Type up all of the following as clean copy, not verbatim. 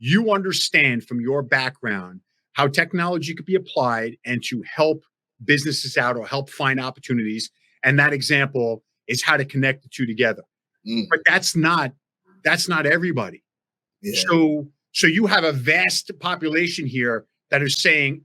you understand from your background how technology could be applied and to help businesses out or help find opportunities. And that example is how to connect the two together. But that's not everybody. Yeah. So you have a vast population here that is saying,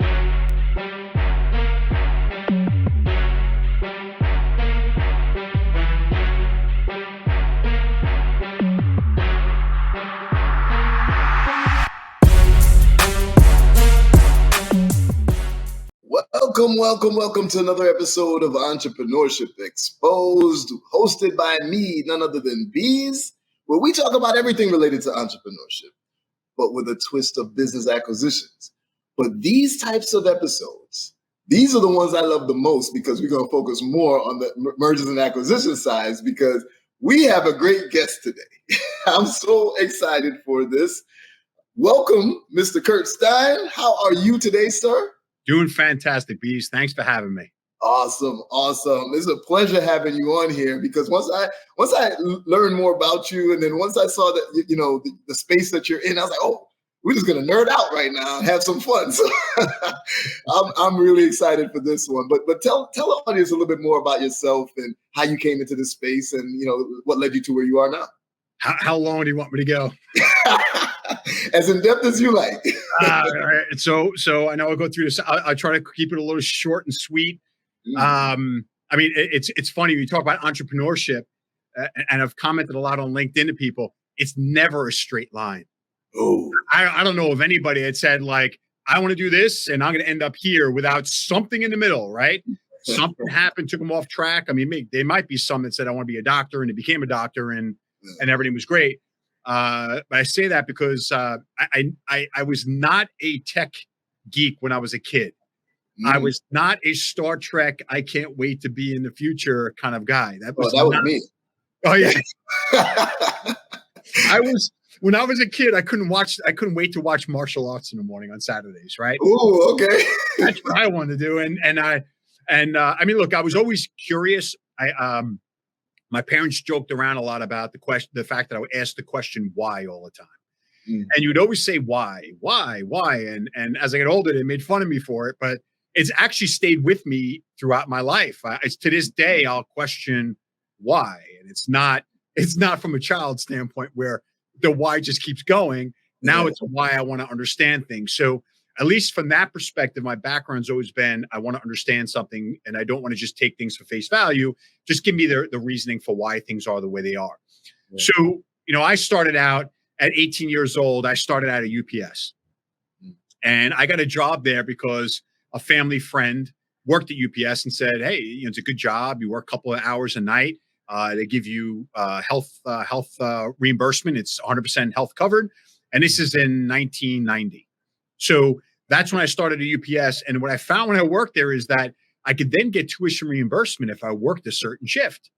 Welcome to another episode of Entrepreneurship Exposed, hosted by me, none other than Beez, where we talk about everything related to entrepreneurship, but with a twist of business acquisitions. But these types of episodes, these are the ones I love the most because we're going to focus more on the mergers and acquisition sides because we have a great guest today. I'm so excited for this. Welcome, Mr. Kurt Stein. How are you today, sir? Doing fantastic, Beez. Thanks for having me. Awesome. It's a pleasure having you on here because once I learned more about you, and then once I saw that the space that you're in, I was like, oh, we're just gonna nerd out right now and have some fun. So I'm really excited for this one. But tell the audience a little bit more about yourself and how you came into this space, and what led you to where you are now. How long do you want me to go? As in depth as you like. All right. So I know I'll go through this. I try to keep it a little short and sweet. I mean, it's funny. You talk about entrepreneurship, and I've commented a lot on LinkedIn to people. It's never a straight line. Oh, I don't know of anybody that said like, I want to do this and I'm going to end up here without something in the middle, right? Something happened, took them off track. I mean, there might be some that said, I want to be a doctor, and they became a doctor and everything was great. But I say that because I was not a tech geek when I was a kid. I was not a Star Trek, I can't wait to be in the future kind of guy. That was me. Oh yeah. When I was a kid, I couldn't wait to watch martial arts in the morning on Saturdays, right? Oh, okay. That's what I wanted to do. I mean, look, I was always curious. My parents joked around a lot about the fact that I would ask the question why all the time. And you'd always say why. And as I get older, they made fun of me for it, but it's actually stayed with me throughout my life. To this day, I'll question why. And it's not from a child standpoint where the why just keeps going. Now it's a why I want to understand things. So at least from that perspective, my background's always been, I want to understand something and I don't want to just take things for face value. Just give me the reasoning for why things are the way they are. Yeah. So, I started out at 18 years old. I started out at UPS and I got a job there because a family friend worked at UPS and said, hey, it's a good job. You work a couple of hours a night. They give you health reimbursement. It's 100% health covered. And this is in 1990. So that's when I started at UPS. And what I found when I worked there is that I could then get tuition reimbursement if I worked a certain shift.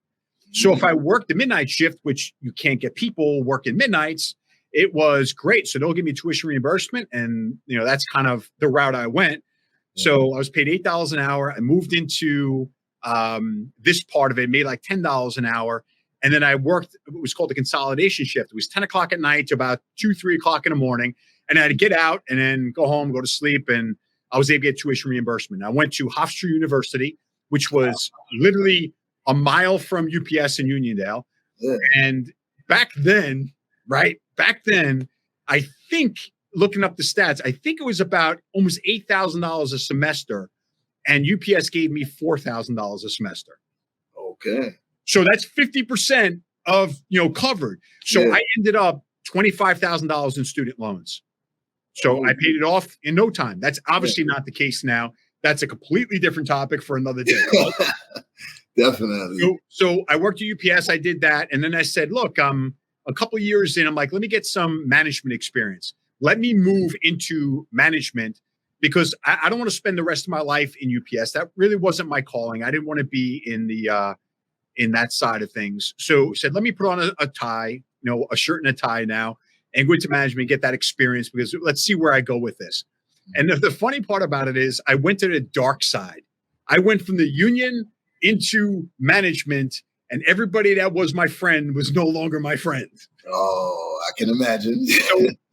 So if I worked the midnight shift, which you can't get people working midnights, it was great. So they'll give me tuition reimbursement. And, that's kind of the route I went. So I was paid $8 an hour. I moved into this part of it, made like $10 an hour. And then I worked, it was called the consolidation shift. It was 10 o'clock at night to about 3 o'clock in the morning. And I had to get out and then go home, go to sleep. And I was able to get tuition reimbursement. I went to Hofstra University, which was literally a mile from UPS in Uniondale. Yeah. And back then, I think, looking up the stats, I think it was about almost $8,000 a semester. And UPS gave me $4,000 a semester. Okay. So that's 50% of, covered. So I ended up $25,000 in student loans. So I paid it off in no time. That's obviously not the case now. That's a completely different topic for another day. Definitely. So I worked at UPS. I did that. And then I said, look, a couple of years in, I'm like, let me get some management experience. Let me move into management because I don't want to spend the rest of my life in UPS. That really wasn't my calling. I didn't want to be in that side of things. So I said, let me put on a tie, a shirt and a tie now and go into management, get that experience because let's see where I go with this. And the funny part about it is I went to the dark side. I went from the union into management and everybody that was my friend was no longer my friend. Oh, I can imagine.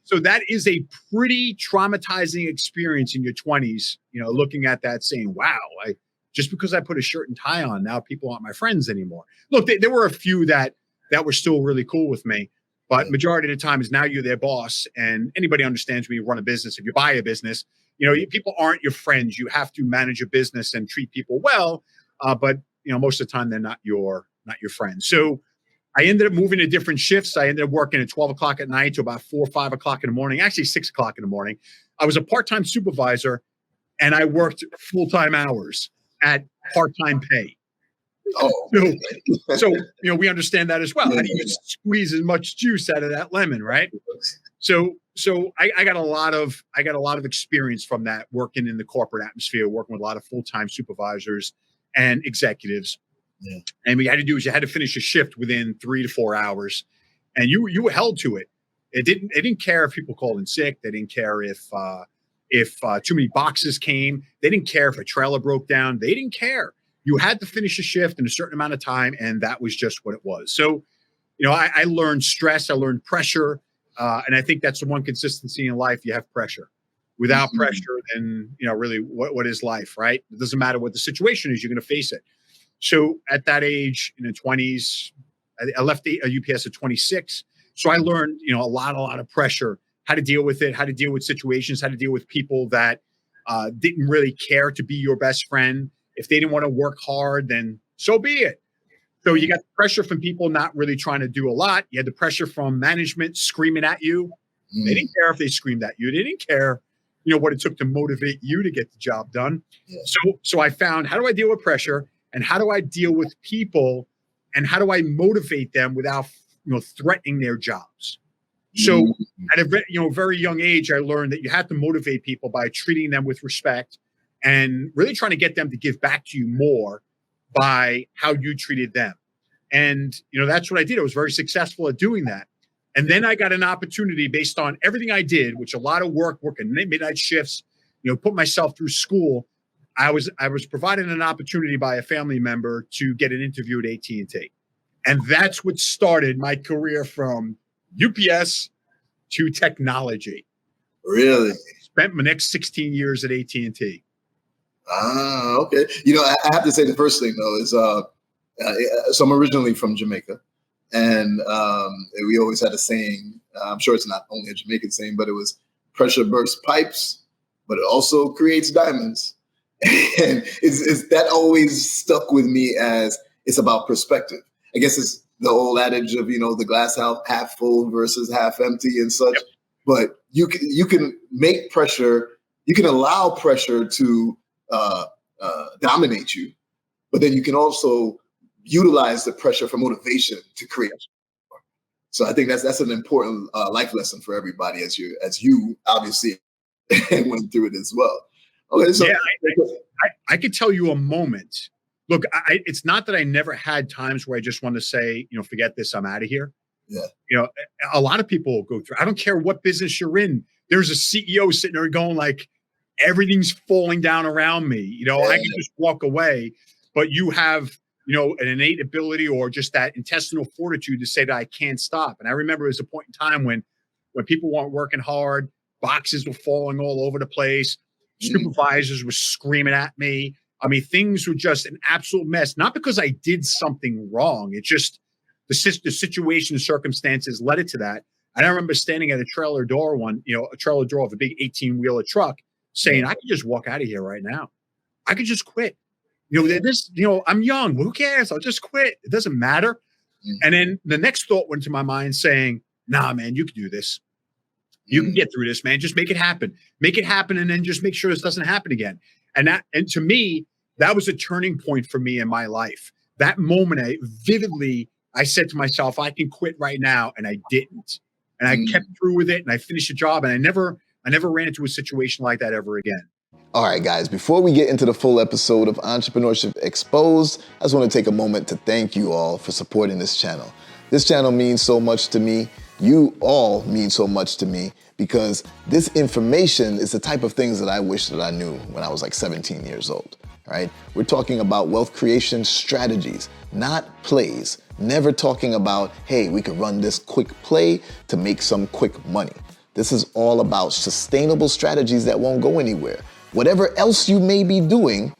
So that is a pretty traumatizing experience in your 20s, looking at that saying, wow, just because I put a shirt and tie on, now people aren't my friends anymore. Look, there were a few that were still really cool with me, but majority of the time is now you're their boss, and anybody understands when you run a business, if you buy a business, people aren't your friends. You have to manage a business and treat people well. But most of the time they're not your friends. So I ended up moving to different shifts. I ended up working at 12 o'clock at night to about 4 or 5 o'clock in the morning, actually 6 o'clock in the morning. I was a part-time supervisor, and I worked full-time hours at part-time pay. Oh, so we understand that as well. How do you squeeze as much juice out of that lemon, right? So I got a lot of experience from that, working in the corporate atmosphere, working with a lot of full-time supervisors and executives. Yeah. And what you had to do is you had to finish a shift within 3 to 4 hours, and you were held to it. It didn't care if people called in sick. They didn't care if too many boxes came. They didn't care if a trailer broke down. They didn't care. You had to finish a shift in a certain amount of time, and that was just what it was. So, I learned stress. I learned pressure, and I think that's the one consistency in life. You have pressure. Without pressure, then really, what is life, right? It doesn't matter what the situation is. You're going to face it. So at that age, in the 20s, I left UPS at 26. So I learned, a lot of pressure, how to deal with it, how to deal with situations, how to deal with people that didn't really care to be your best friend. If they didn't want to work hard, then so be it. So you got the pressure from people not really trying to do a lot. You had the pressure from management screaming at you. They didn't care if they screamed at you. They didn't care, what it took to motivate you to get the job done. Yeah. So I found, how do I deal with pressure? And how do I deal with people, and how do I motivate them without, threatening their jobs? So at a very young age, I learned that you have to motivate people by treating them with respect and really trying to get them to give back to you more by how you treated them. And, that's what I did. I was very successful at doing that. And then I got an opportunity based on everything I did, which a lot of working midnight shifts, put myself through school. I was provided an opportunity by a family member to get an interview at AT&T. And that's what started my career from UPS to technology. Really? Spent my next 16 years at AT&T. Ah, okay. I have to say the first thing, though, is so I'm originally from Jamaica. And we always had a saying, I'm sure it's not only a Jamaican saying, but it was pressure bursts pipes, but it also creates diamonds. And that always stuck with me as it's about perspective. I guess it's the old adage of, the glass half full versus half empty and such. Yep. But you can make pressure, you can allow pressure to dominate you, but then you can also utilize the pressure for motivation to create. So I think that's an important life lesson for everybody as you obviously went through it as well. Okay, so yeah, I could tell you a moment. Look, it's not that I never had times where I just want to say, forget this, I'm out of here. Yeah. A lot of people go through. I don't care what business you're in. There's a CEO sitting there going like, everything's falling down around me. I can just walk away. But you have, an innate ability or just that intestinal fortitude to say that I can't stop. And I remember there was a point in time when people weren't working hard, boxes were falling all over the place. Supervisors were screaming at me. I mean, things were just an absolute mess. Not because I did something wrong. It's just the situation, circumstances led it to that. And I remember standing at a trailer door of a big 18-wheeler truck saying, I could just walk out of here right now. I could just quit. I'm young. Who cares? I'll just quit. It doesn't matter. And then the next thought went to my mind saying, nah, man, you can do this. You can get through this, man. Just make it happen. Make it happen, and then just make sure this doesn't happen again. And to me, that was a turning point for me in my life. That moment, I said to myself, I can quit right now, and I didn't. And I kept through with it, and I finished the job, and I never ran into a situation like that ever again. All right, guys, before we get into the full episode of Entrepreneurship Exposed, I just want to take a moment to thank you all for supporting this channel. This channel means so much to me. You all mean so much to me because this information is the type of things that I wish that I knew when I was like 17 years old, right? We're talking about wealth creation strategies, not plays. Never talking about, hey, we could run this quick play to make some quick money. This is all about sustainable strategies that won't go anywhere. Whatever else you may be doing,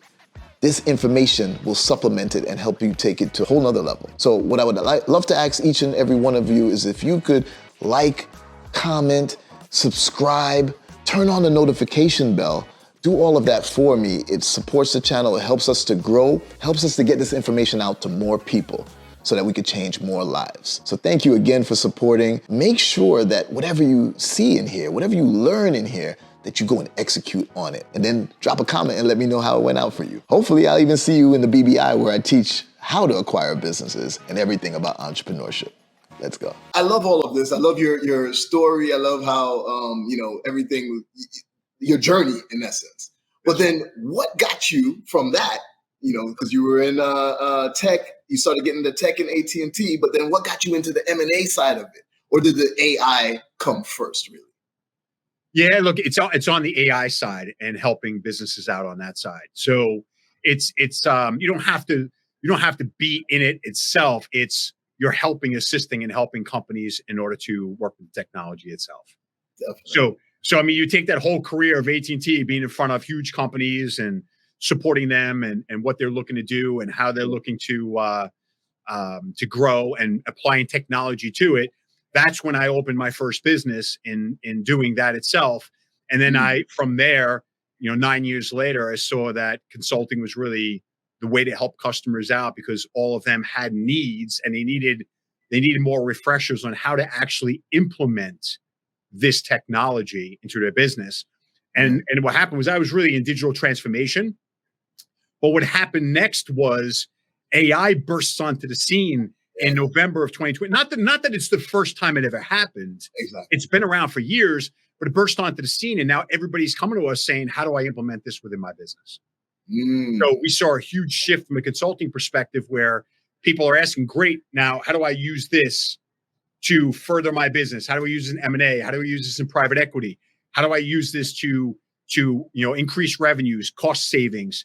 this information will supplement it and help you take it to a whole nother level. So what I would love to ask each and every one of you is if you could like, comment, subscribe, turn on the notification bell, do all of that for me. It supports the channel, it helps us to grow, helps us to get this information out to more people so that we could change more lives. So thank you again for supporting. Make sure that whatever you see in here, whatever you learn in here, that you go and execute on it. And then drop a comment and let me know how it went out for you. Hopefully I'll even see you in the BBI where I teach how to acquire businesses and everything about entrepreneurship. Let's go. I love all of this. I love your story. I love how, everything, your journey in essence. But then what got you from that, because you were in tech, you started getting into tech and AT&T, but then what got you into the M&A side of it? Or did the AI come first, really? Yeah, look, it's on the AI side and helping businesses out on that side. So it's you don't have to be in it itself. It's you're assisting and helping companies in order to work with the technology itself. Definitely. So I mean, you take that whole career of AT&T being in front of huge companies and supporting them and what they're looking to do and how they're looking to grow and applying technology to it. That's when I opened my first business in doing that itself. And then from there, 9 years later, I saw that consulting was really the way to help customers out because all of them had needs and they needed more refreshers on how to actually implement this technology into their business. And what happened was I was really in digital transformation. But what happened next was AI bursts onto the scene in November of 2020. Not that it's the first time it ever happened. Exactly. It's been around for years, but it burst onto the scene. And now everybody's coming to us saying, how do I implement this within my business? So we saw a huge shift from a consulting perspective where people are asking, great, now how do I use this to further my business? How do I use this in M&A? How do I use this in private equity? How do I use this to increase revenues, cost savings,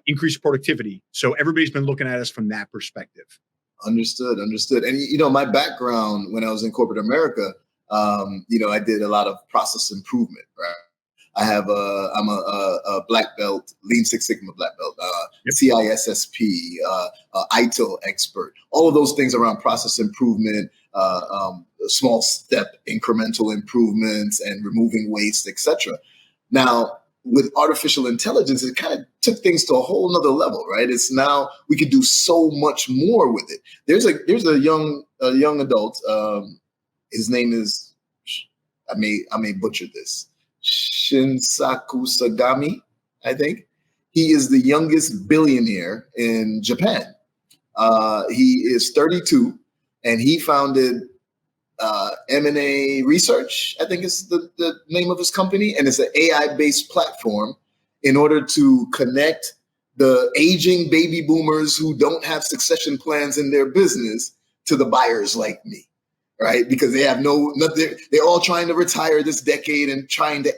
increase productivity? So everybody's been looking at us from that perspective. Understood. And, my background when I was in corporate America, I did a lot of process improvement, right? I'm a black belt, Lean Six Sigma black belt, CISSP, ITIL expert, all of those things around process improvement, small step incremental improvements and removing waste, etc. Now, with artificial intelligence, it kind of took things to a whole nother level, right? It's now we could do so much more with it. There's a young adult. His name is, I may butcher this, Shinsaku Sagami, I think. He is the youngest billionaire in Japan. He is 32, and he founded M&A Research, I think is the name of his company, and it's an AI-based platform in order to connect the aging baby boomers who don't have succession plans in their business to the buyers like me, right? Because they have nothing. They're all trying to retire this decade and trying to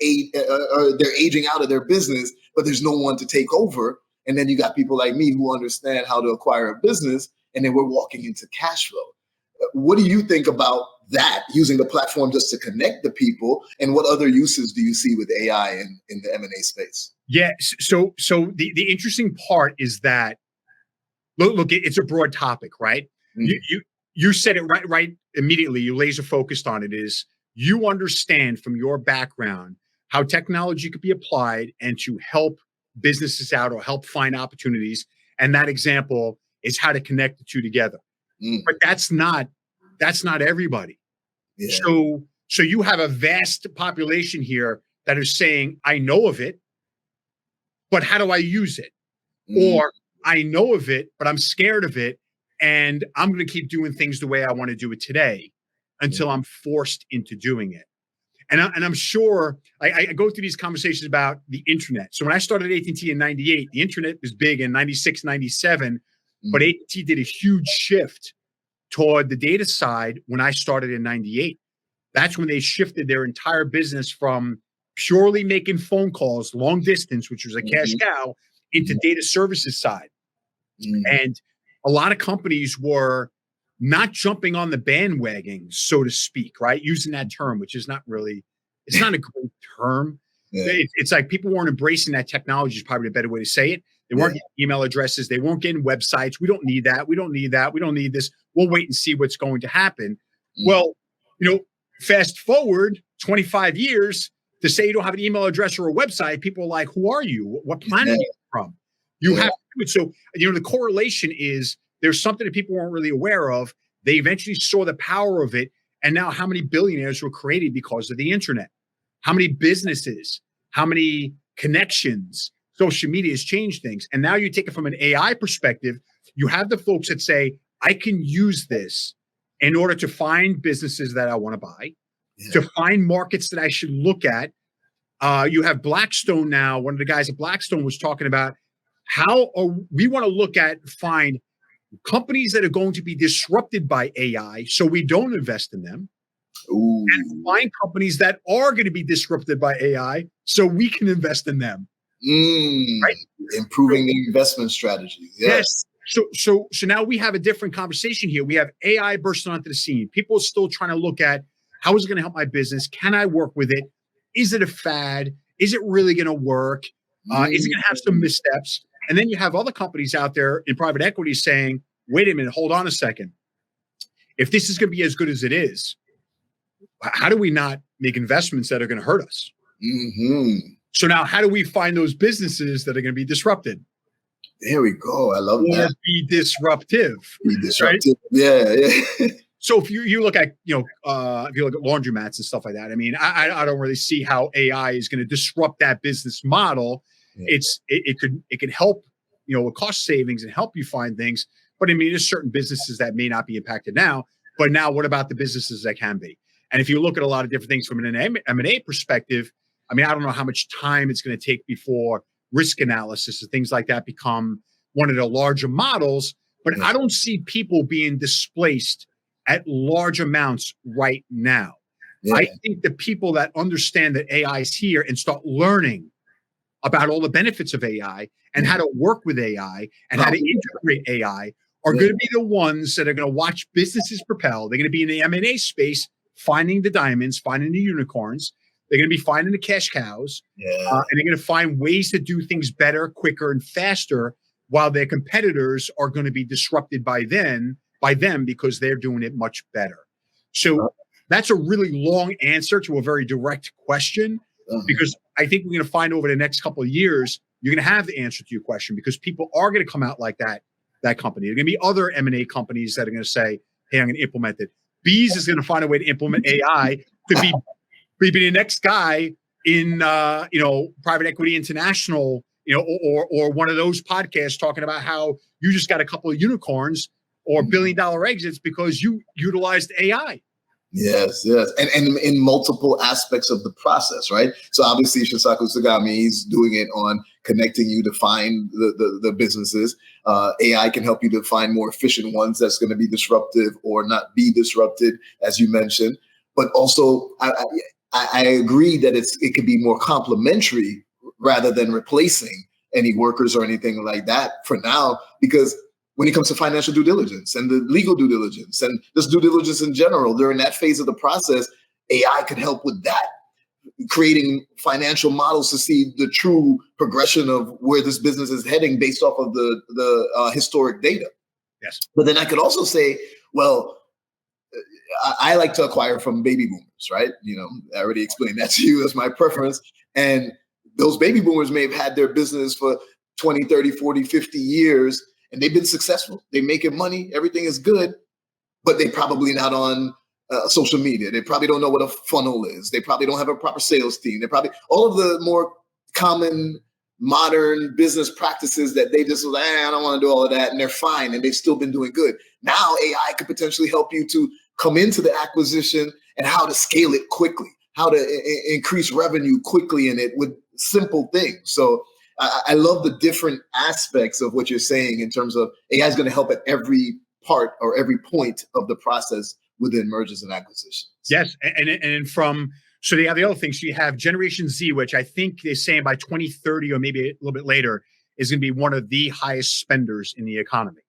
they're aging out of their business, but there's no one to take over. And then you got people like me who understand how to acquire a business, and then we're walking into cash flow. What do you think about that, using the platform just to connect the people? And what other uses do you see with AI in the M&A space? Yeah. So the interesting part is that, look, it's a broad topic, right? Mm-hmm. You said it right immediately. You laser focused on it. Is you understand from your background how technology could be applied and to help businesses out or help find opportunities. And that example is how to connect the two together. But that's not everybody. Yeah. So you have a vast population here that is saying, I know of it, but how do I use it? Or I know of it, but I'm scared of it. And I'm going to keep doing things the way I want to do it today until I'm forced into doing it. And I'm sure I go through these conversations about the internet. So when I started AT&T in 98, the internet was big in 96, 97, but AT&T did a huge shift toward the data side when I started in 98. That's when they shifted their entire business from purely making phone calls, long distance, which was a cash cow, into data services side. And a lot of companies were not jumping on the bandwagon, so to speak, right? Using that term, which is not really, it's not a great term. Yeah. It's like people weren't embracing that technology is probably a better way to say it. They weren't getting email addresses. They weren't getting websites. We don't need that. We don't need that. We don't need this. We'll wait and see what's going to happen. Well, fast forward 25 years to say you don't have an email address or a website. People are like, who are you? What planet are you from? You have to do it. So, the correlation is there's something that people weren't really aware of. They eventually saw the power of it. And now how many billionaires were created because of the internet? How many businesses? How many connections? Social media has changed things. And now you take it from an AI perspective. You have the folks that say, I can use this in order to find businesses that I want to buy, to find markets that I should look at. You have Blackstone now. One of the guys at Blackstone was talking about how we want to look at, find companies that are going to be disrupted by AI so we don't invest in them. Ooh. And find companies that are going to be disrupted by AI so we can invest in them. Right? Improving the investment strategies. Yes. So now we have a different conversation here. We have AI bursting onto the scene. People are still trying to look at how is it going to help my business? Can I work with it? Is it a fad? Is it really going to work? Is it going to have some missteps? And then you have other companies out there in private equity saying, wait a minute, hold on a second. If this is going to be as good as it is, how do we not make investments that are going to hurt us? Mm-hmm. So now how do we find those businesses that are going to be disrupted? There we go. I love that. Be disruptive. Be disruptive. Right? Yeah. So if you look at, if you look at laundromats and stuff like that, I mean, I don't really see how AI is going to disrupt that business model. Yeah. It could help, with cost savings and help you find things. But I mean, there's certain businesses that may not be impacted now. But now what about the businesses that can be? And if you look at a lot of different things from an M&A perspective, I mean, I don't know how much time it's going to take before risk analysis and things like that become one of the larger models. But I don't see people being displaced at large amounts right now. Yeah. I think the people that understand that AI is here and start learning about all the benefits of AI and how to work with AI and how to integrate AI are going to be the ones that are going to watch businesses propel. They're going to be in the M&A space, finding the diamonds, finding the unicorns. They're going to be finding the cash cows, and they're going to find ways to do things better, quicker, and faster, while their competitors are going to be disrupted by them because they're doing it much better. So that's a really long answer to a very direct question, because I think we're going to find over the next couple of years, you're going to have the answer to your question, because people are going to come out like that company. There are going to be other M&A companies that are going to say, hey, I'm going to implement it. Beez is going to find a way to implement AI to be the next guy in, Private Equity International, or one of those podcasts talking about how you just got a couple of unicorns or $1 billion exits because you utilized AI. Yes. And in multiple aspects of the process, right? So obviously Shisaku Sagami, he's doing it on connecting you to find the businesses. AI can help you to find more efficient ones that's going to be disruptive or not be disrupted, as you mentioned. But also, I agree that it could be more complementary rather than replacing any workers or anything like that for now, because when it comes to financial due diligence and the legal due diligence and just due diligence in general, during that phase of the process, AI could help with that, creating financial models to see the true progression of where this business is heading based off of the historic data. Yes. But then I could also say, well, I like to acquire from baby boomers, right? I already explained that to you as my preference. And those baby boomers may have had their business for 20, 30, 40, 50 years, and they've been successful. They're making money. Everything is good, but they probably not on social media. They probably don't know what a funnel is. They probably don't have a proper sales team. They probably all of the more common modern business practices that they just I don't want to do all of that, and they're fine, and they've still been doing good. Now AI could potentially help you to come into the acquisition and how to scale it quickly, how to increase revenue quickly in it with simple things. So I love the different aspects of what you're saying in terms of AI is going to help at every part or every point of the process within mergers and acquisitions. Yes. So they have the other things. So you have Generation Z, which I think they're saying by 2030 or maybe a little bit later is going to be one of the highest spenders in the economy.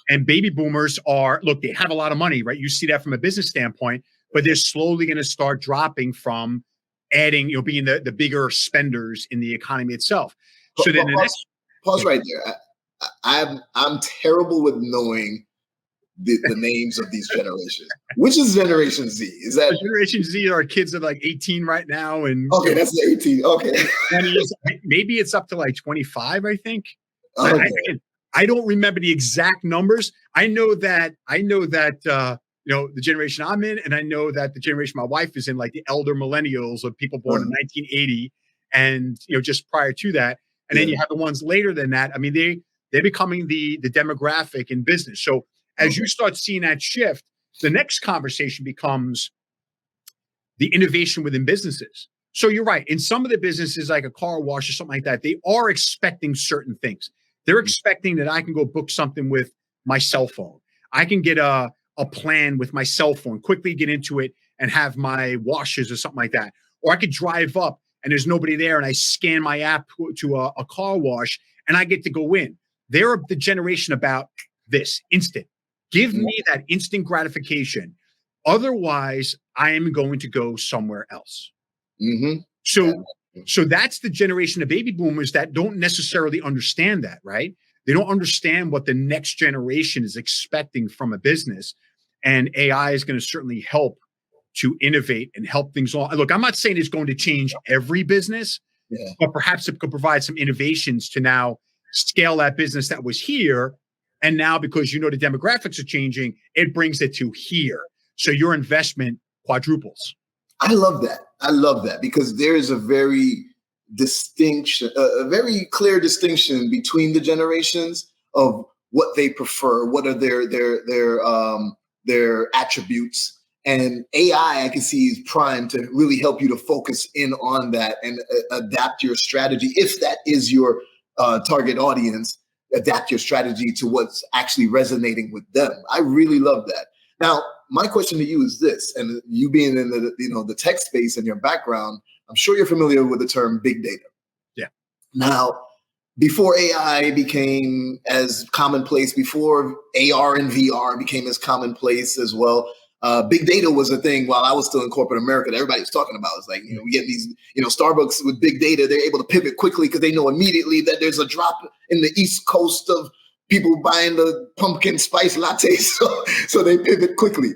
And baby boomers they have a lot of money, right? You see that from a business standpoint, but they're slowly going to start dropping from adding, being the bigger spenders in the economy itself. So then pause right there. I'm terrible with knowing the names of these generations. Which is Generation Z? Is that Generation Z are kids that are like 18 right now, and okay, that's the 18. Okay, 20s, maybe it's up to like 25, I think. Okay. I don't remember the exact numbers. I know that the generation I'm in, and I know that the generation my wife is in, like the elder millennials of people born in 1980, and just prior to that, and then you have the ones later than that. I mean, they're becoming the demographic in business. So as you start seeing that shift, the next conversation becomes the innovation within businesses. So you're right. In some of the businesses, like a car wash or something like that, they are expecting certain things. They're expecting that I can go book something with my cell phone. I can get a plan with my cell phone, quickly get into it and have my washes or something like that. Or I could drive up and there's nobody there and I scan my app to a car wash and I get to go in. They're the generation about this instant. Give me that instant gratification. Otherwise, I am going to go somewhere else. Mm-hmm. So that's the generation of baby boomers that don't necessarily understand that, right? They don't understand what the next generation is expecting from a business. And AI is going to certainly help to innovate and help things along. Look, I'm not saying it's going to change every business, but perhaps it could provide some innovations to now scale that business that was here. And now, because the demographics are changing, it brings it to here. So your investment quadruples. I love that because there is a very clear distinction between the generations of what they prefer, what are their attributes, and AI I can see is primed to really help you to focus in on that and adapt your strategy if that is your target audience. Adapt your strategy to what's actually resonating with them. I really love that. Now, my question to you is this, and you being in the tech space and your background, I'm sure you're familiar with the term big data. Yeah. Now, before AI became as commonplace, before AR and VR became as commonplace as well, big data was a thing while I was still in corporate America that everybody was talking about. It's like, we get these, Starbucks with big data, they're able to pivot quickly because they know immediately that there's a drop in the East Coast of people buying the pumpkin spice lattes. So they pivot quickly.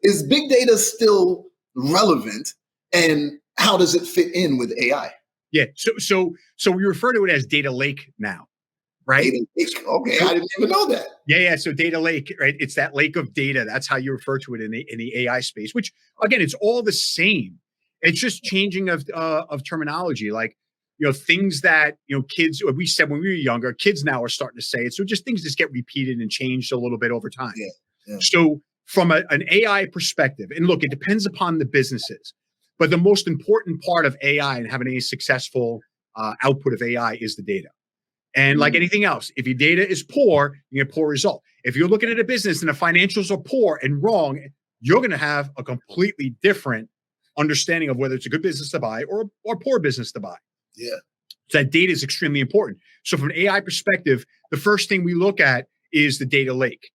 Is big data still relevant, and how does it fit in with AI? Yeah. So we refer to it as data lake now, right? Data lake. Okay, I didn't even know that. Yeah. So data lake, right? It's that lake of data. That's how you refer to it in the AI space. Which again, it's all the same. It's just changing of terminology. Like things that kids. We said when we were younger, kids now are starting to say it. So just things just get repeated and changed a little bit over time. Yeah. So from an AI perspective, and look, it depends upon the businesses, but the most important part of AI and having a successful output of AI is the data. And like anything else, if your data is poor, you get a poor result. If you're looking at a business and the financials are poor and wrong, you're going to have a completely different understanding of whether it's a good business to buy or poor business to buy. Yeah. So that data is extremely important. So from an AI perspective, the first thing we look at is the data lake.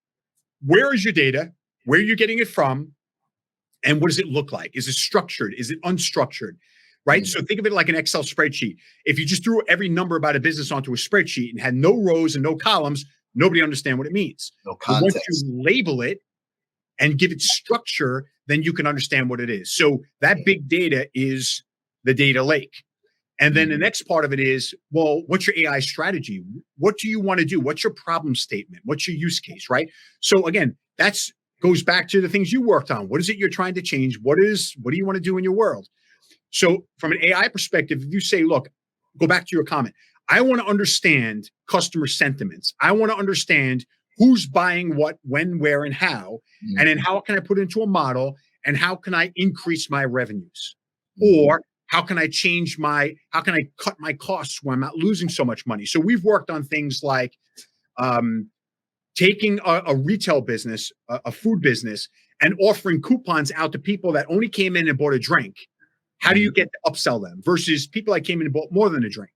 Where is your data? Where are you getting it from? And what does it look like? Is it structured? Is it unstructured? Right? So think of it like an Excel spreadsheet. If you just threw every number about a business onto a spreadsheet and had no rows and no columns, nobody understand what it means. No context. But once you label it and give it structure, then you can understand what it is. So that big data is the data lake. And then the next part of it is, well, what's your AI strategy? What do you want to do? What's your problem statement? What's your use case, right? So again, that's goes back to the things you worked on. What is it you're trying to change? What do you want to do in your world? So from an AI perspective, if you say, look, go back to your comment, I want to understand customer sentiments. I want to understand who's buying what, when, where, and how. And then how can I put it into a model and how can I increase my revenues? Or how can I cut my costs where I'm not losing so much money? So we've worked on things like taking a retail business, a food business, and offering coupons out to people that only came in and bought a drink. How do you get to upsell them versus people that came in and bought more than a drink?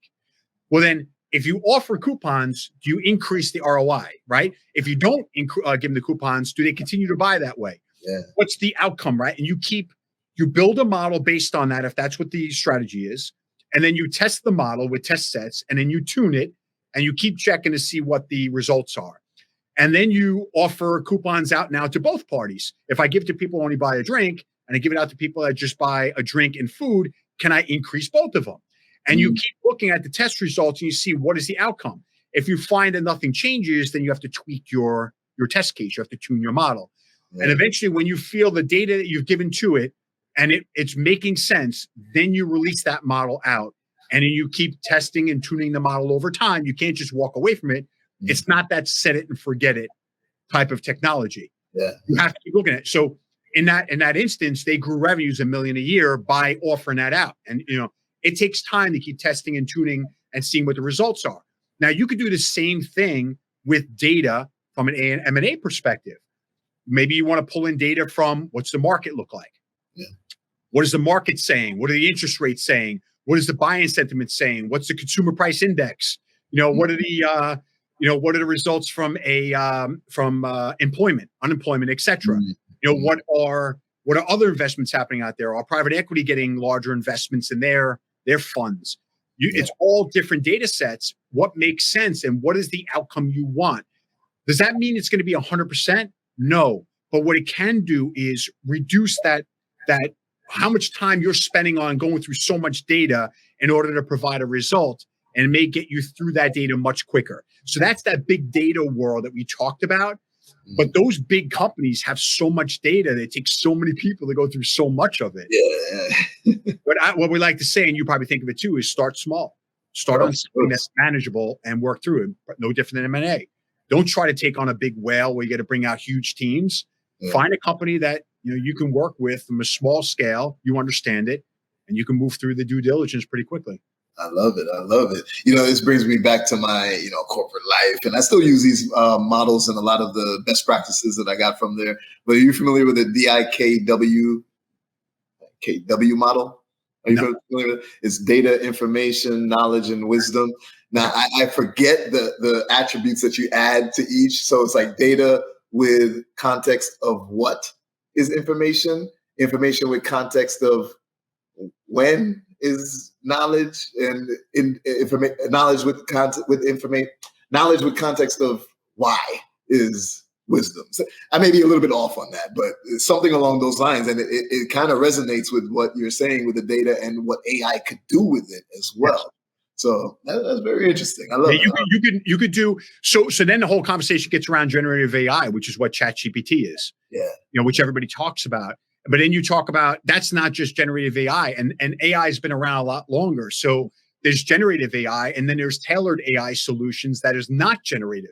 Well, then if you offer coupons, do you increase the ROI, right? If you don't give them the coupons, do they continue to buy that way? Yeah. What's the outcome, right? And you build a model based on that, if that's what the strategy is. And then you test the model with test sets, and then you tune it, and you keep checking to see what the results are. And then you offer coupons out now to both parties. If I give to people who only buy a drink, and I give it out to people that just buy a drink and food, can I increase both of them? And you keep looking at the test results, and you see what is the outcome. If you find that nothing changes, then you have to tweak your test case. You have to tune your model. And eventually, when you feel the data that you've given to it, and it's making sense, then you release that model out. And then you keep testing and tuning the model over time. You can't just walk away from it. It's not that set it and forget it type of technology. Yeah. You have to keep looking at it. So in that instance, they grew revenues $1 million a year by offering that out. And it takes time to keep testing and tuning and seeing what the results are. Now, you could do the same thing with data from an M&A perspective. Maybe you want to pull in data from what's the market look like? Yeah. What is the market saying? What are the interest rates saying? What is the buying sentiment saying? What's the consumer price index? What are the what are the results from employment, unemployment, et cetera? What are other investments happening out there? Are private equity getting larger investments in their funds? It's all different data sets. What makes sense and what is the outcome you want? Does that mean it's going to be 100%? No. But what it can do is reduce that how much time you're spending on going through so much data in order to provide a result, and it may get you through that data much quicker. So that's that big data world that we talked about. But those big companies have so much data that it takes so many people to go through so much of it. Yeah. But what we like to say, and you probably think of it too, is start small. Start on something that's manageable and work through it. But no different than M&A. Don't try to take on a big whale where you got to bring out huge teams. Yeah. Find a company that you can work with from a small scale. You understand it, and you can move through the due diligence pretty quickly. I love it. This brings me back to my, corporate life, and I still use these models and a lot of the best practices that I got from there. But are you familiar with the DIKW model? Are you familiar with it? It's data, information, knowledge, and wisdom. Now, I forget the attributes that you add to each. So it's like data with context of what is information with context of when is knowledge, and knowledge with context of why is wisdom. So I may be a little bit off on that, but something along those lines, and it kind of resonates with what you're saying with the data and what AI could do with it as well. Yes. So that's very interesting. I love it. You could do so. So then the whole conversation gets around generative AI, which is what ChatGPT is. Yeah. Which everybody talks about. But then you talk about that's not just generative AI, and AI has been around a lot longer. So there's generative AI, and then there's tailored AI solutions that is not generative.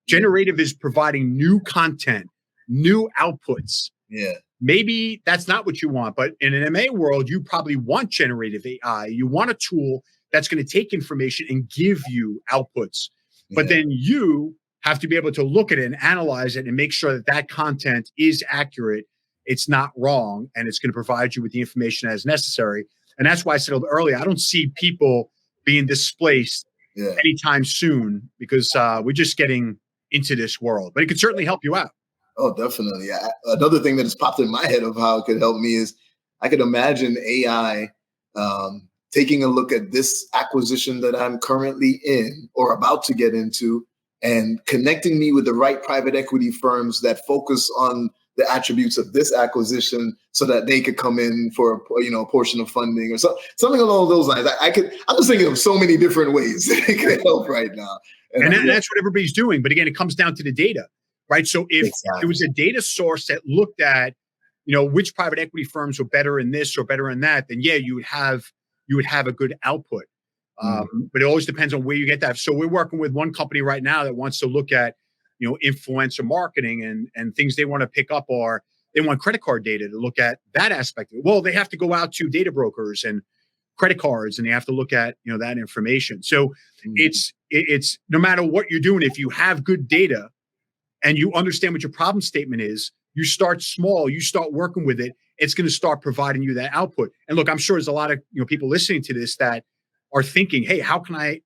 Generative is providing new content, new outputs. Yeah. Maybe that's not what you want, but in an M&A world, you probably want generative AI. You want a tool that's going to take information and give you outputs. But then you have to be able to look at it and analyze it and make sure that content is accurate. It's not wrong, and it's going to provide you with the information as necessary. And that's why I said earlier, I don't see people being displaced anytime soon, because we're just getting into this world. But it could certainly help you out. Oh, definitely. Another thing that has popped in my head of how it could help me is I could imagine AI taking a look at this acquisition that I'm currently in or about to get into and connecting me with the right private equity firms that focus on the attributes of this acquisition so that they could come in for a portion of funding or something along those lines. I'm just thinking of so many different ways that it could help right now. And that's what everybody's doing. But again, it comes down to the data, right? So if there was a data source that looked at, which private equity firms were better in this or better in that, then you would have a good output. But it always depends on where you get that. So we're working with one company right now that wants to look at influencer marketing and things they want to pick up, or they want credit card data to look at that aspect of it. Well, they have to go out to data brokers and credit cards, and they have to look at, that information. So it's no matter what you're doing, if you have good data and you understand what your problem statement is, you start small, you start working with it, it's going to start providing you that output. And look, I'm sure there's a lot of people listening to this that are thinking, hey, how can I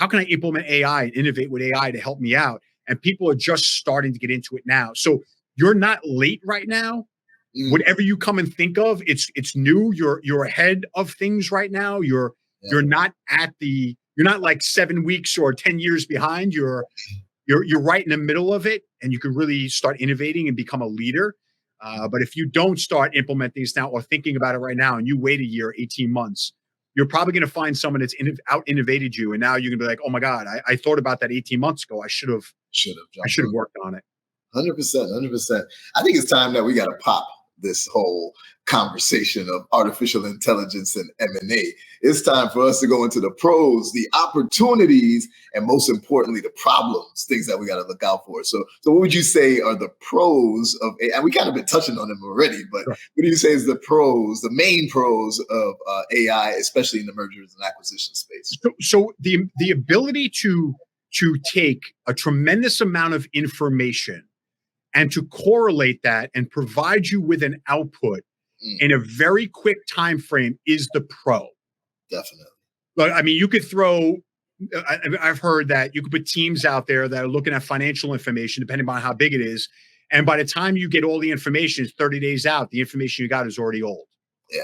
how can I implement AI and innovate with AI to help me out? And people are just starting to get into it now. So you're not late right now. Whatever you come and think of, it's new. You're ahead of things right now. You're not you're not like 7 weeks or 10 years behind. You're right in the middle of it, and you can really start innovating and become a leader. But if you don't start implementing this now or thinking about it right now, and you wait a year, 18 months, you're probably going to find someone that's out innovated you. And now you're going to be like, oh my God, I thought about that 18 months ago. I should have worked on it. 100%. 100%. I think it's time that we got to pop this whole conversation of artificial intelligence and M&A. It's time for us to go into the pros, the opportunities, and most importantly, the problems, things that we got to look out for. So what would you say are the pros of AI? And we kind of been touching on them already, but What do you say is the pros, the main pros of AI, especially in the mergers and acquisition space? So the ability to take a tremendous amount of information and to correlate that and provide you with an output in a very quick time frame is the pro. Definitely. But I mean, you could throw. I've heard that you could put teams out there that are looking at financial information, depending on how big it is, and by the time you get all the information, it's 30 days out. The information you got is already old. Yeah.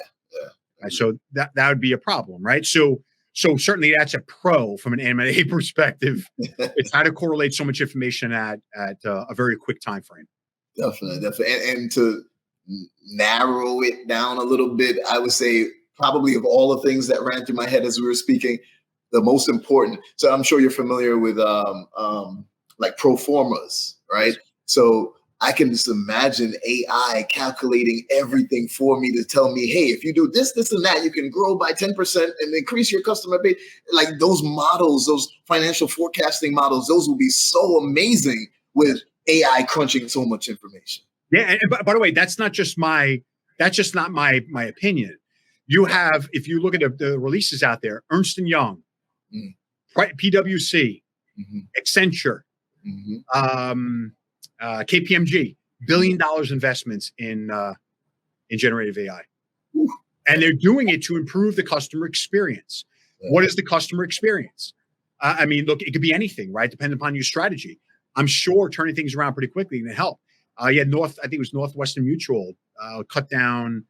Right? So that would be a problem, right? So certainly that's a pro from an M&A perspective. It's how to correlate so much information at a very quick time frame. Definitely. And to narrow it down a little bit, I would say probably of all the things that ran through my head as we were speaking, the most important. So I'm sure you're familiar with like pro formas, right? So I can just imagine AI calculating everything for me to tell me, hey, if you do this, this, and that, you can grow by 10% and increase your customer base. Like those models, those financial forecasting models, those will be so amazing with AI crunching so much information. Yeah, and by the way, that's not my opinion. You have, if you look at the releases out there, Ernst & Young, PwC, Accenture, KPMG, $1 billion investments in generative AI. And they're doing it to improve the customer experience. What is the customer experience? I mean, look, it could be anything, right? Depending upon your strategy. I'm sure turning things around pretty quickly can help. I think it was Northwestern Mutual cut down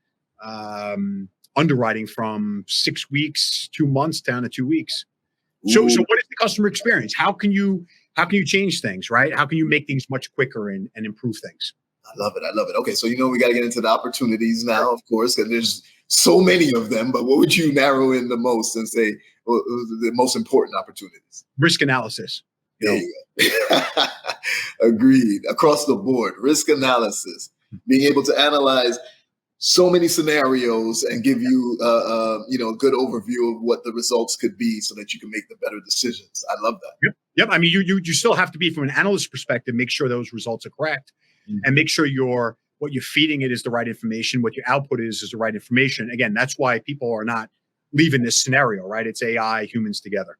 underwriting from 6 weeks, 2 months down to 2 weeks. So what is the customer experience? How can you change things, right? How can you make things much quicker and improve things? I love it. Okay, so we got to get into the opportunities now, of course, and there's so many of them. But what would you narrow in the most and say the most important opportunities? Risk analysis. There you go. Agreed. Across the board, risk analysis, being able to analyze so many scenarios and give you a good overview of what the results could be so that you can make the better decisions. I love that. Yep. I mean, you still have to be, from an analyst perspective, make sure those results are correct and make sure what you're feeding it is the right information. What your output is the right information. Again, that's why people are not leaving this scenario, right? It's AI, humans together.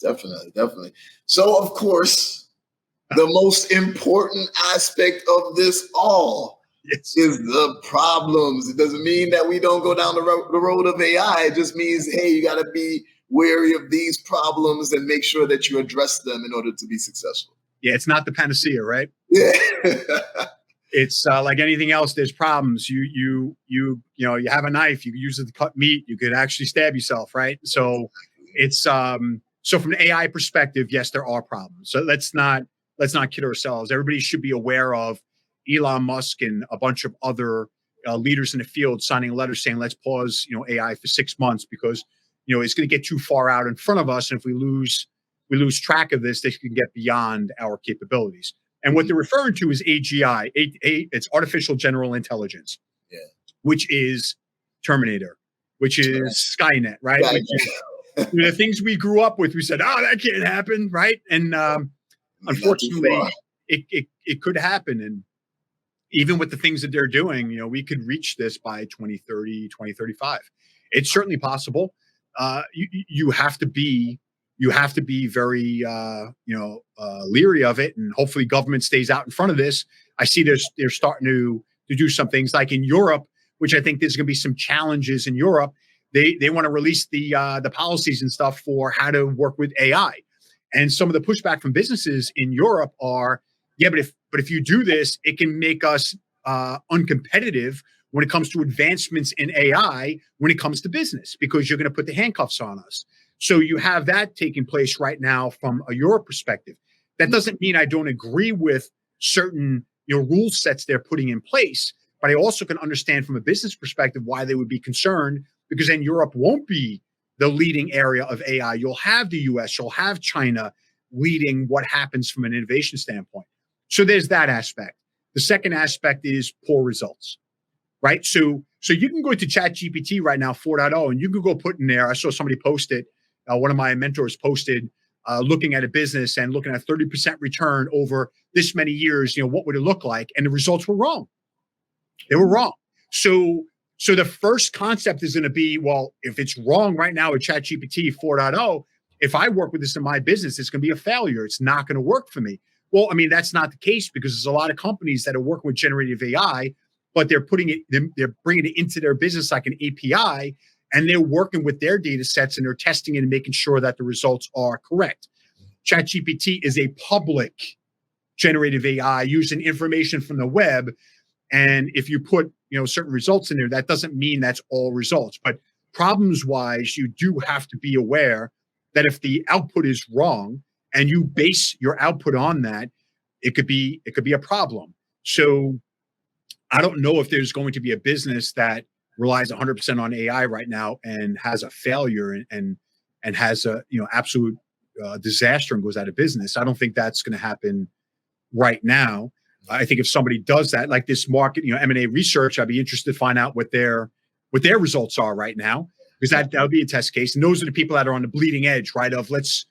Definitely. So, of course, the most important aspect of this all is the problems. It doesn't mean that we don't go down the road of AI. It just means, hey, you got to be wary of these problems and make sure that you address them in order to be successful. Yeah, it's not the panacea, right? Yeah. It's like anything else. There's problems. You have a knife. You use it to cut meat. You could actually stab yourself, right? So it's so from an AI perspective, yes, there are problems. So let's not kid ourselves. Everybody should be aware of Elon Musk and a bunch of other leaders in the field signing letters saying, let's pause, AI for 6 months because, it's going to get too far out in front of us. And if we lose track of this can get beyond our capabilities. And what they're referring to is AGI. It's artificial general intelligence, which is Terminator, which is Skynet, right? The things we grew up with, we said, that can't happen, right? And unfortunately, it could happen. And even with the things that they're doing, we could reach this by 2030, 2035. It's certainly possible. You have to be very, leery of it, and hopefully government stays out in front of this. I see they're starting to do some things like in Europe, which I think there's going to be some challenges in Europe. They want to release the policies and stuff for how to work with AI. And some of the pushback from businesses in Europe are, yeah, but if you do this, it can make us uncompetitive when it comes to advancements in AI, when it comes to business, because you're going to put the handcuffs on us. So you have that taking place right now from a Europe perspective. That doesn't mean I don't agree with certain rule sets they're putting in place, but I also can understand from a business perspective why they would be concerned, because then Europe won't be the leading area of AI. You'll have the US, you'll have China leading what happens from an innovation standpoint. So there's that aspect. The second aspect is poor results, right? So you can go to ChatGPT right now, 4.0, and you can go put in there. I saw somebody post it. One of my mentors posted looking at a business and looking at 30% return over this many years. What would it look like? And the results were wrong. They were wrong. So the first concept is going to be, well, if it's wrong right now with ChatGPT 4.0, if I work with this in my business, it's going to be a failure. It's not going to work for me. Well, I mean, that's not the case, because there's a lot of companies that are working with generative AI, but they're bringing it into their business like an API, and they're working with their data sets and they're testing it and making sure that the results are correct. ChatGPT is a public generative AI using information from the web. And if you put, certain results in there, that doesn't mean that's all results. But problems wise, you do have to be aware that if the output is wrong and you base your output on that, it could be a problem. So I don't know if there's going to be a business that relies 100% on AI right now and has a failure and has a absolute disaster and goes out of business. I don't think that's going to happen right now. I think if somebody does that, like this market, M&A research, I'd be interested to find out what their results are right now, because that would be a test case. And those are the people that are on the bleeding edge, right? Of let's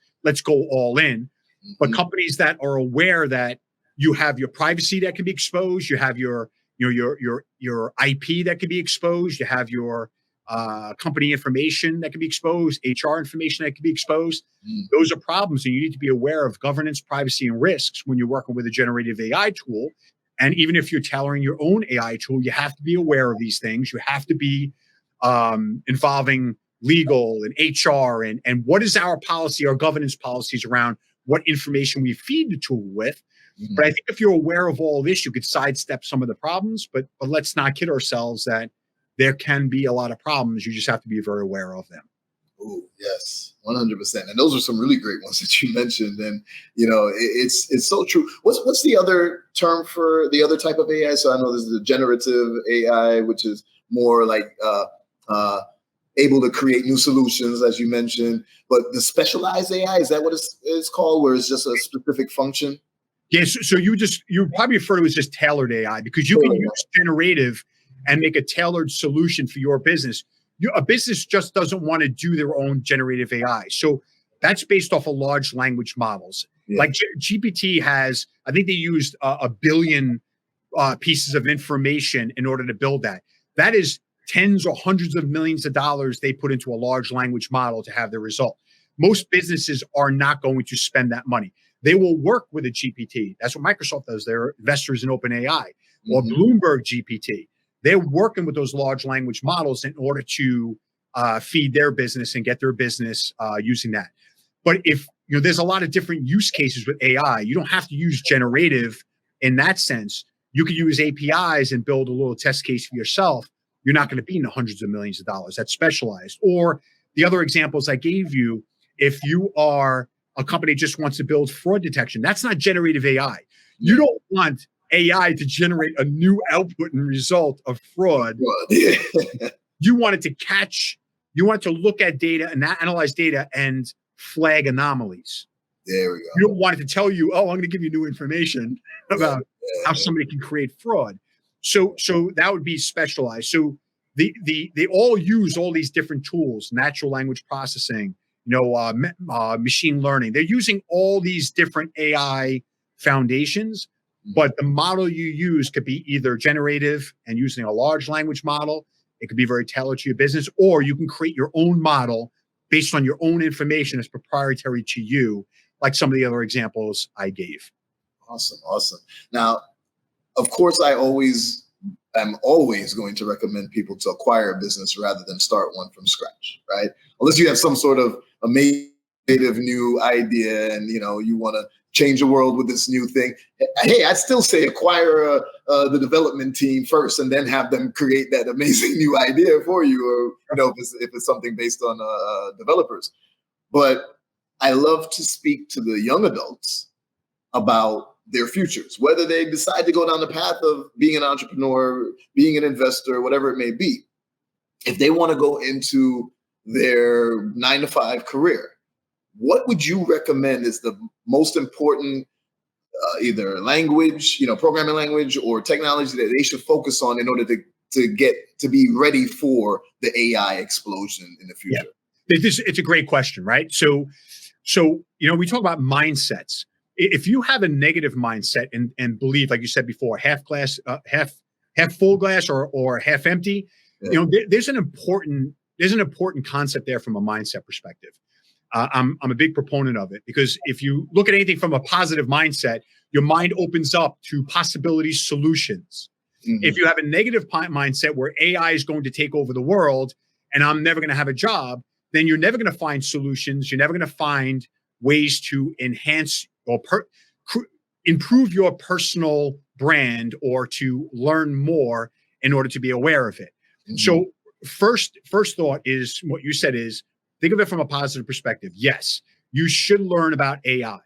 go all in. But companies that are aware that you have your privacy that can be exposed, you have your IP that can be exposed, you have your company information that can be exposed, HR information that can be exposed. Those are problems, and you need to be aware of governance, privacy, and risks when you're working with a generative AI tool. And even if you're tailoring your own AI tool, you have to be aware of these things. You have to be involving legal and HR and what is our policy, our governance policies around what information we feed the tool with. But I think if you're aware of all this, you could sidestep some of the problems. But let's not kid ourselves that there can be a lot of problems. You just have to be very aware of them. Oh, yes, 100%. And those are some really great ones that you mentioned. And, it's so true. What's the other term for the other type of AI? So I know there's the generative AI, which is more like able to create new solutions, as you mentioned. But the specialized AI, is that what it's called, where it's just a specific function? Yes. So you probably refer to it as just tailored AI, because you can use generative and make a tailored solution for your business. A business just doesn't want to do their own generative AI. So that's based off of large language models. Yeah. Like GPT has, I think they used a billion pieces of information in order to build that. That is tens or hundreds of millions of dollars they put into a large language model to have the result. Most businesses are not going to spend that money. They will work with a GPT. That's what Microsoft does. They're investors in OpenAI or Bloomberg GPT. They're working with those large language models in order to feed their business and get their business using that. But if there's a lot of different use cases with AI, you don't have to use generative in that sense. You could use APIs and build a little test case for yourself. You're not going to be in the hundreds of millions of dollars. That's specialized. Or the other examples I gave you, if you are a company that just wants to build fraud detection, that's not generative AI. You don't want AI to generate a new output and result of fraud. You want it to catch, you want it to look at data and analyze data and flag anomalies. There we go. You don't want it to tell you, oh, I'm going to give you new information about how somebody can create fraud. So that would be specialized. So they all use all these different tools, natural language processing, machine learning. They're using all these different AI foundations, but the model you use could be either generative and using a large language model. It could be very tailored to your business, or you can create your own model based on your own information that's proprietary to you, like some of the other examples I gave. Awesome. Now, of course, I'm always going to recommend people to acquire a business rather than start one from scratch, right? Unless you have some sort of amazing innovative new idea, and you want to change the world with this new thing. Hey, I'd still say acquire the development team first, and then have them create that amazing new idea for you, or if it's something based on developers. But I love to speak to the young adults about their futures, whether they decide to go down the path of being an entrepreneur, being an investor, whatever it may be. If they want to go into their 9-to-5 career, what would you recommend is the most important either language, programming language, or technology that they should focus on in order to get to be ready for the AI explosion in the future? Yeah. It's a great question, right? So we talk about mindsets. If you have a negative mindset and believe, like you said before, half full glass or half empty, there's an important concept there from a mindset perspective. I'm a big proponent of it, because if you look at anything from a positive mindset, your mind opens up to possibilities, solutions. Mm-hmm. If you have a negative mindset where AI is going to take over the world and I'm never going to have a job, then you're never going to find solutions. You're never going to find ways to enhance or improve your personal brand, or to learn more in order to be aware of it. Mm-hmm. So first thought is what you said is, think of it from a positive perspective. Yes, you should learn about AI.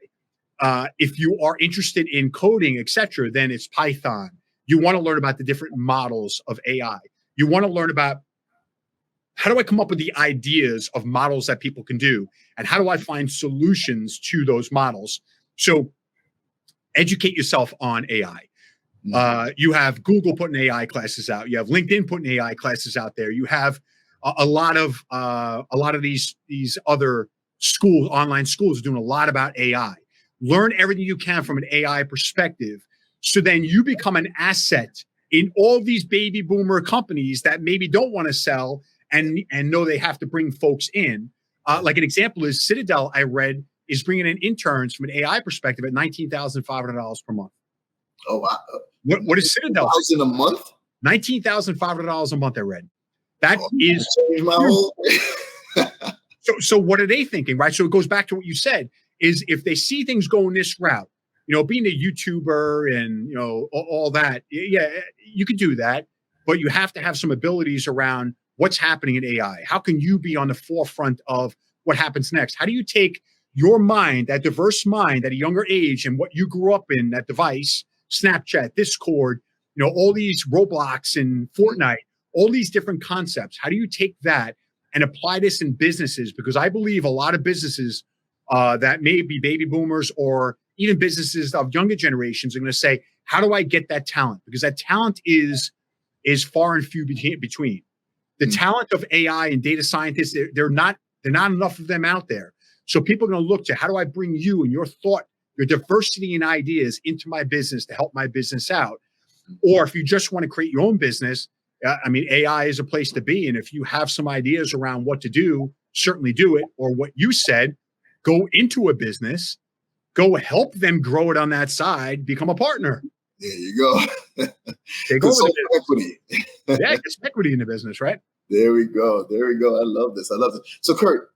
If you are interested in coding, etc., then it's Python. You want to learn about the different models of AI. You want to learn about, how do I come up with the ideas of models that people can do? And how do I find solutions to those models? So educate yourself on AI. You have Google putting AI classes out. You have LinkedIn putting AI classes out there. You have a lot of these other schools, online schools, doing a lot about AI. Learn everything you can from an AI perspective, so then you become an asset in all these baby boomer companies that maybe don't want to sell and know they have to bring folks in. Like an example is Citadel, I read, is bringing in interns from an AI perspective at $19,500 per month. Oh, wow. What is Citadel? $1,000 a month? $19,500 a month, I read. That is my whole. So what are they thinking, right? So it goes back to what you said, is if they see things going this route, being a YouTuber and, all that, yeah, you could do that, but you have to have some abilities around what's happening in AI. How can you be on the forefront of what happens next? How do you take your mind, that diverse mind at a younger age, and what you grew up in, that device, Snapchat, Discord, all these Roblox and Fortnite, all these different concepts. How do you take that and apply this in businesses? Because I believe a lot of businesses that may be baby boomers, or even businesses of younger generations, are going to say, how do I get that talent? Because that talent is far and few between. The talent of AI and data scientists, they're not enough of them out there. So people are going to look to, how do I bring you and your thought, your diversity in ideas into my business to help my business out? Or if you just want to create your own business, AI is a place to be. And if you have some ideas around what to do, certainly do it. Or what you said, go into a business, go help them grow it on that side, become a partner. There you go. Take over equity. Yeah, get some equity in the business, right? There we go. I love this. So Kurt,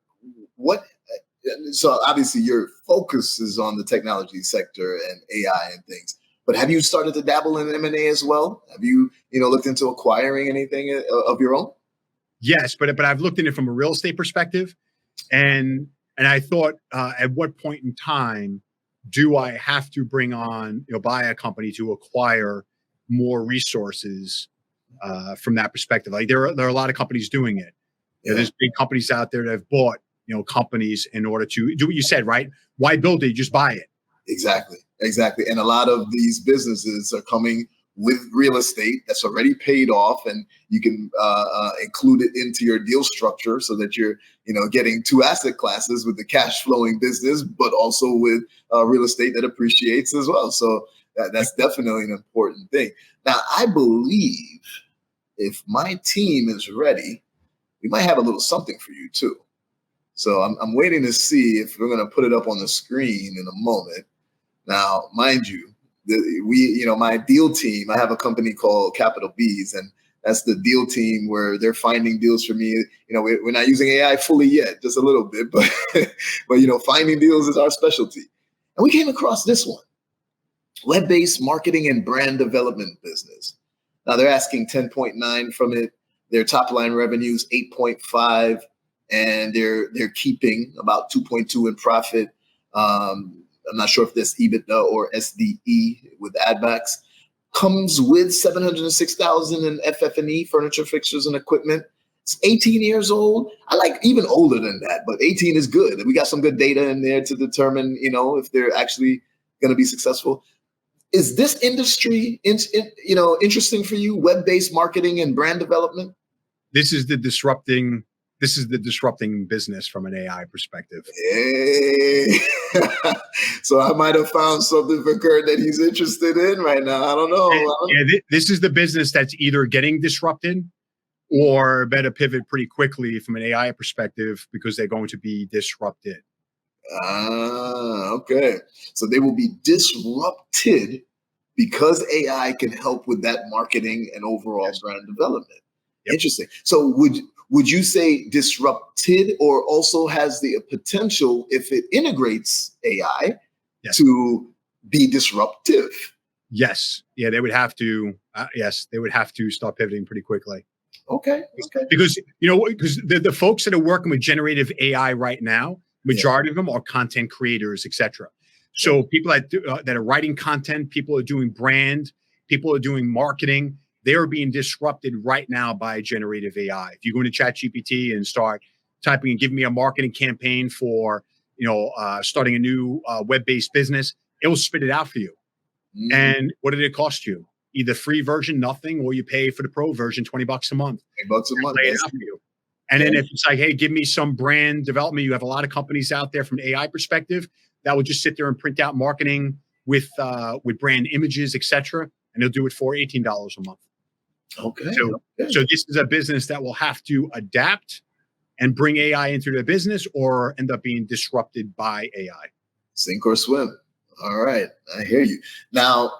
so obviously your focus is on the technology sector and AI and things, but have you started to dabble in M&A as well? Have you, looked into acquiring anything of your own? Yes, but I've looked at it from a real estate perspective, and I thought, at what point in time do I have to bring on, buy a company to acquire more resources from that perspective? Like there are a lot of companies doing it. There's big companies out there that have bought, companies in order to do what you said, right? Why build it? You just buy it. Exactly. And a lot of these businesses are coming with real estate that's already paid off, and you can include it into your deal structure so that you're, getting two asset classes with the cash flowing business, but also with real estate that appreciates as well. So that's definitely an important thing. Now, I believe if my team is ready, we might have a little something for you too. So I'm waiting to see if we're going to put it up on the screen in a moment. Now, mind you, my deal team, I have a company called Beez, and That's the deal team where they're finding deals for me. We're not using AI fully yet, just a little bit, but but finding deals is our specialty. And we came across this one, web-based marketing and brand development business. Now they're asking 10.9 from it. Their top line revenues 8.5, and they're keeping about 2.2 in profit. I'm not sure if that's EBITDA or SDE with ad backs. Comes with 706,000 in FF&E, furniture, fixtures, and equipment. It's 18 years old. I like even older than that, but 18 is good. We got some good data in there to determine, if they're actually going to be successful. Is this industry, interesting for you? Web-based marketing and brand development. This is the disrupting business from an AI perspective. Hey. So I might have found something for Kurt that he's interested in right now. I don't know. Yeah, this is the business that's either getting disrupted or better pivot pretty quickly from an AI perspective because they're going to be disrupted. Okay. So they will be disrupted because AI can help with that marketing and overall brand development. Yep. Interesting. So would you say disrupted, or also has the potential, if it integrates AI, to be disruptive? Yes. Yeah, they would have to. They would have to start pivoting pretty quickly. Okay. Because the folks that are working with generative AI right now, majority of them are content creators, etc. So people that are writing content, people are doing brand, people are doing marketing. They are being disrupted right now by generative AI. If you go into ChatGPT and start typing and give me a marketing campaign for, starting a new web-based business, it will spit it out for you. Mm. And what did it cost you? Either free version, nothing, or you pay for the pro version, $20 a month. $20 a month. Lay it out for you. And then if it's like, hey, give me some brand development, you have a lot of companies out there from an AI perspective that will just sit there and print out marketing with brand images, etc. And they'll do it for $18 a month. Okay. So this is a business that will have to adapt and bring AI into their business or end up being disrupted by AI. Sink or swim. All right. I hear you. Now,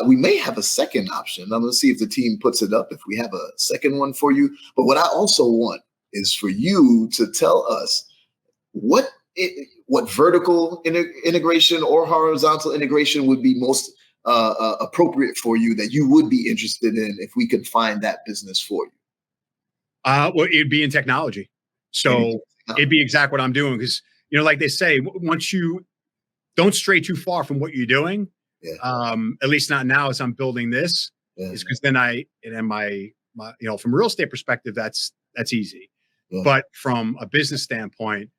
we may have a second option. I'm going to see if the team puts it up, if we have a second one for you. But what I also want is for you to tell us what vertical integration or horizontal integration would be most appropriate for you, that you would be interested in if we could find that business for you. Well, it'd be in technology. So it'd be exactly what I'm doing. Because, like they say, once you don't stray too far from what you're doing, at least not now as I'm building this, is because then my from a real estate perspective, that's easy. Yeah. But from a business standpoint,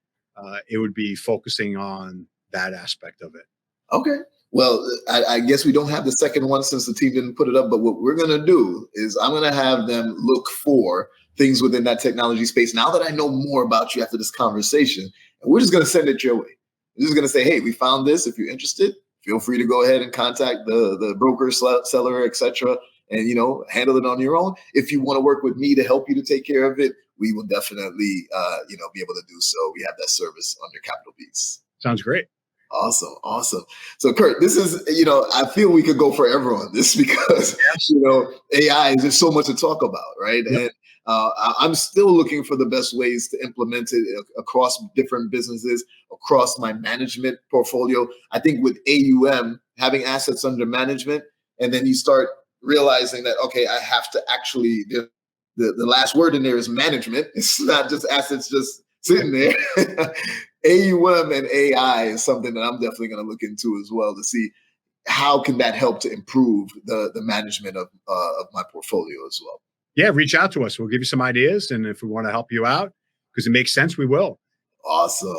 it would be focusing on that aspect of it. Okay. Well, I guess we don't have the second one since the team didn't put it up. But what we're going to do is I'm going to have them look for things within that technology space. Now that I know more about you after this conversation, and we're just going to send it your way. We're just going to say, hey, we found this. If you're interested, feel free to go ahead and contact the broker, seller, etc., and handle it on your own. If you want to work with me to help you to take care of it, we will definitely be able to do so. We have that service under Capital Beez. Sounds great. Awesome. So Kurt, this is, I feel we could go forever on this because, AI is just so much to talk about, right? Yep. And I'm still looking for the best ways to implement it across different businesses, across my management portfolio. I think with AUM, having assets under management, and then you start realizing that, okay, I have to actually, the last word in there is management. It's not just assets just sitting there. AUM and AI is something that I'm definitely going to look into as well to see how can that help to improve the management of my portfolio as well. Yeah, reach out to us. We'll give you some ideas, and if we want to help you out because it makes sense, we will. Awesome.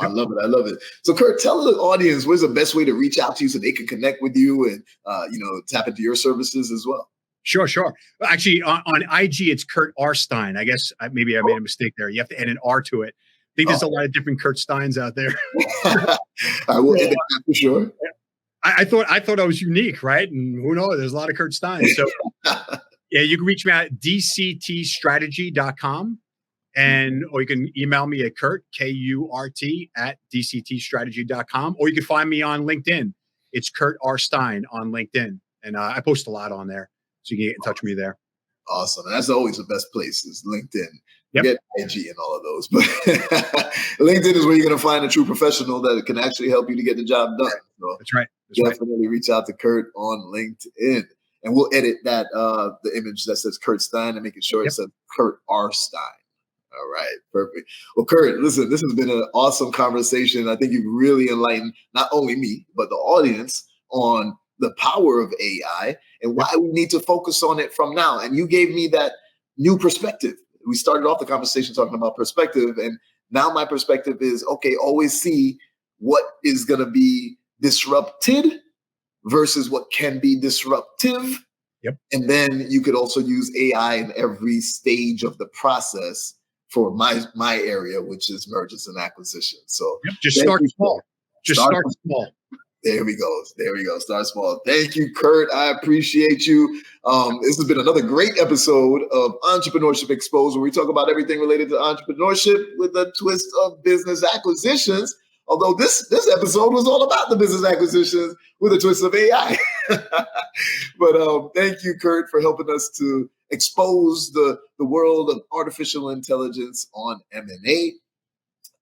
I love it. So Kurt, tell the audience where's the best way to reach out to you so they can connect with you and tap into your services as well. Sure. Actually, on IG, it's Kurt R. Stein. I guess maybe I made a mistake there. You have to add an R to it. I think there's a lot of different Kurt Steins out there. I will add that for sure. I thought I was unique, right? And who knows? There's a lot of Kurt Steins. So yeah, you can reach me at dctstrategy.com, or you can email me at Kurt, Kurt, at dctstrategy.com, or you can find me on LinkedIn. It's Kurt R. Stein on LinkedIn. And I post a lot on there. So you can get in touch with me there. Awesome. And that's always the best place is LinkedIn. Yep. Get IG and all of those. But LinkedIn is where you're going to find a true professional that can actually help you to get the job done. So That's right. definitely reach out to Kurt on LinkedIn. And we'll edit that the image that says Kurt Stein and making sure it says Kurt R. Stein. All right, perfect. Well, Kurt, listen, this has been an awesome conversation. I think you've really enlightened not only me, but the audience on the power of AI and why we need to focus on it from now. And you gave me that new perspective. We started off the conversation talking about perspective, and now my perspective is, okay, always see what is going to be disrupted versus what can be disruptive. Yep. And then you could also use AI in every stage of the process for my area, which is mergers and acquisitions. So just start small. Start small. There we go. Start small. Thank you, Kurt. I appreciate you. This has been another great episode of Entrepreneurship Exposed, where we talk about everything related to entrepreneurship with a twist of business acquisitions. Although this episode was all about the business acquisitions with a twist of AI. But thank you, Kurt, for helping us to expose the world of artificial intelligence on M&A.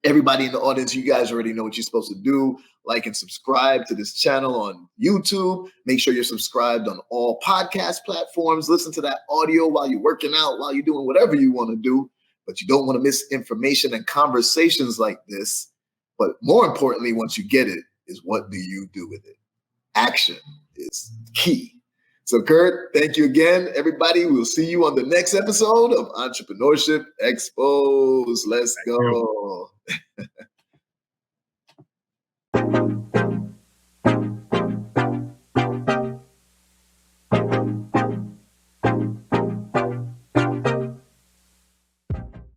Everybody in the audience, you guys already know what you're supposed to do. Like and subscribe to this channel on YouTube. Make sure you're subscribed on all podcast platforms. Listen to that audio while you're working out, while you're doing whatever you want to do. But you don't want to miss information and conversations like this. But more importantly, once you get it, is what do you do with it? Action is key. So, Kurt, thank you again, everybody. We'll see you on the next episode of Entrepreneurship Exposed. Let's go.